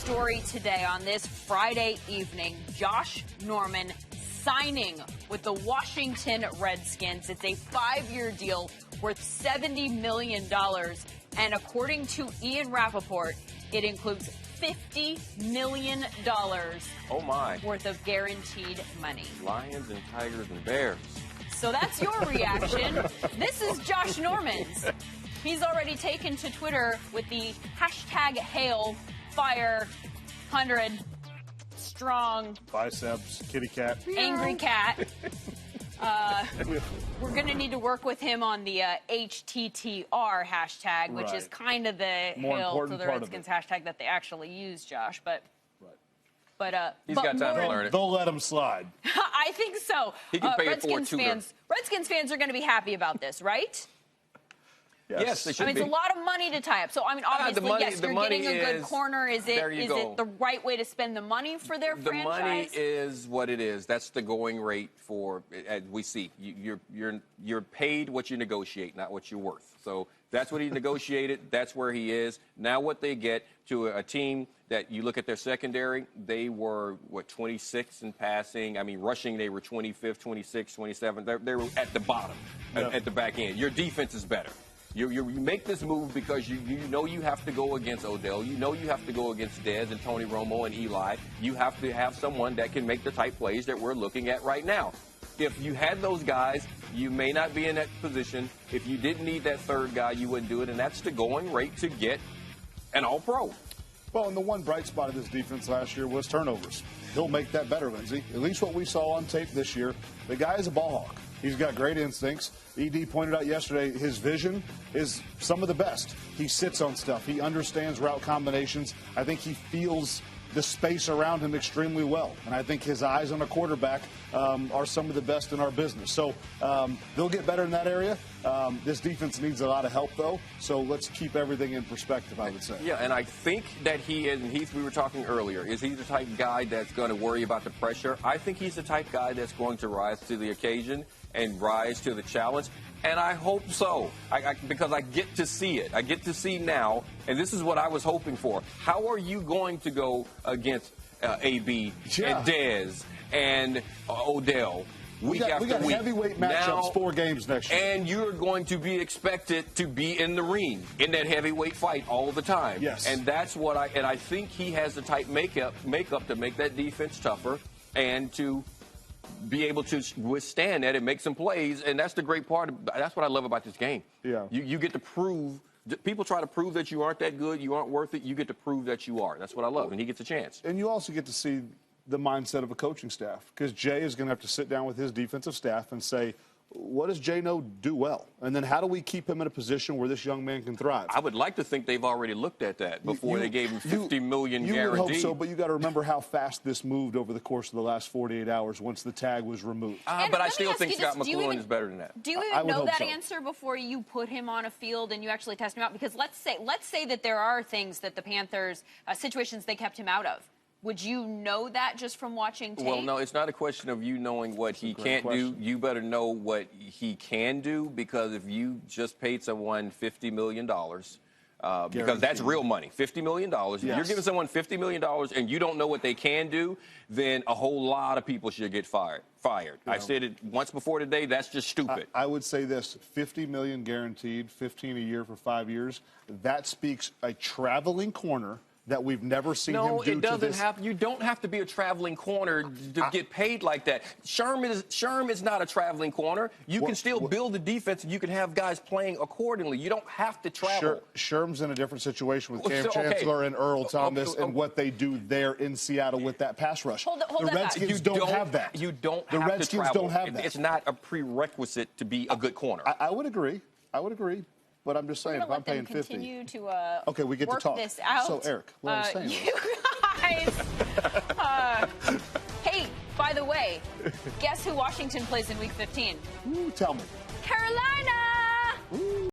story today on this Friday evening. Josh Norman signing with the Washington Redskins. It's a 5-year deal worth $70 million. And according to Ian Rappaport, it includes $50 million worth of guaranteed money. Lions and tigers and bears. So that's your reaction. This is Josh Norman's. He's already taken to Twitter with the hashtag Hail Fire 100 strong biceps kitty cat angry cat. We're going to need to work with him on the HTTR hashtag, which is kind of the Hail to the Redskins hashtag that they actually use, Josh. But he's got time to learn it. They'll let him slide. I think so. He can pay it for a tutor. Redskins fans are going to be happy about this, right? Yes, they should it's a lot of money to tie up. So, I mean, obviously, yes, you're getting a good corner. Is it the right way to spend the money for their franchise? The money is what it is. That's the going rate for, as we see. You're paid what you negotiate, not what you're worth. So that's what he negotiated. That's where he is. Now what they get to a team that you look at their secondary, they were, 26 in passing. I mean, rushing, they were 25th, 26, 27. They were at the bottom, at the back end. Your defense is better. You make this move because you know you have to go against Odell. You know you have to go against Dez and Tony Romo and Eli. You have to have someone that can make the type plays that we're looking at right now. If you had those guys, you may not be in that position. If you didn't need that third guy, you wouldn't do it, and that's the going rate to get an all-pro. Well, and the one bright spot of this defense last year was turnovers. He'll make that better, Lindsey. At least what we saw on tape this year, the guy is a ball hawk. He's got great instincts. ED pointed out yesterday his vision is some of the best. He sits on stuff. He understands route combinations. I think he feels the space around him extremely well. And I think his eyes on a quarterback are some of the best in our business. So they'll get better in that area. This defense needs a lot of help, though. So let's keep everything in perspective, I would say. Yeah, and I think that he is, and Heath, we were talking earlier, is he the type guy that's going to worry about the pressure? I think he's the type guy that's going to rise to the occasion and rise to the challenge. And I hope so, because I get to see it. I get to see now, and this is what I was hoping for. How are you going to go against AB and Dez and Odell week after week? We got heavyweight matchups, 4 games next year. And you're going to be expected to be in the ring, in that heavyweight fight all the time. Yes. And that's what I think he has the type makeup to make that defense tougher and to be able to withstand that and make some plays, and that's the great part. That's what I love about this game. Yeah, you get to prove. People try to prove that you aren't that good, you aren't worth it. You get to prove that you are. That's what I love, and he gets a chance. And you also get to see the mindset of a coaching staff, because Jay is going to have to sit down with his defensive staff and say, what does Jay know do well? And then how do we keep him in a position where this young man can thrive? I would like to think they've already looked at that before they gave him $50 million guaranteed. You would hope so, but you got to remember how fast this moved over the course of the last 48 hours once the tag was removed. But I still think Scott McLaurin is better than that. Do you even know that answer before you put him on a field and you actually test him out? Because let's say that there are things that the Panthers, situations they kept him out of. Would you know that just from watching tape? Well, no, it's not a question of you knowing what he can't do. You better know what he can do, because if you just paid someone $50 million, because that's real money, $50 million. If you're giving someone $50 million and you don't know what they can do, then a whole lot of people should get fired. I said it once before today. That's just stupid. I would say this: $50 million guaranteed, 15 a year for 5 years. That speaks a traveling corner that we've never seen him do. No, it doesn't have. You don't have to be a traveling corner to get paid like that. Sherm is not a traveling corner. You can still build the defense, and you can have guys playing accordingly. You don't have to travel. Sherm's in a different situation with Cam Chancellor and Earl Thomas and what they do there in Seattle with that pass rush. The Redskins don't have that. You don't have to travel. The Redskins don't have that. It's not a prerequisite to be a good corner. I would agree. But I'm just saying, if I'm paying 50. Continue to okay, we get to talk. This out. So, Eric, what I'm saying you guys. Hey, by the way, guess who Washington plays in Week 15? Tell me. Carolina.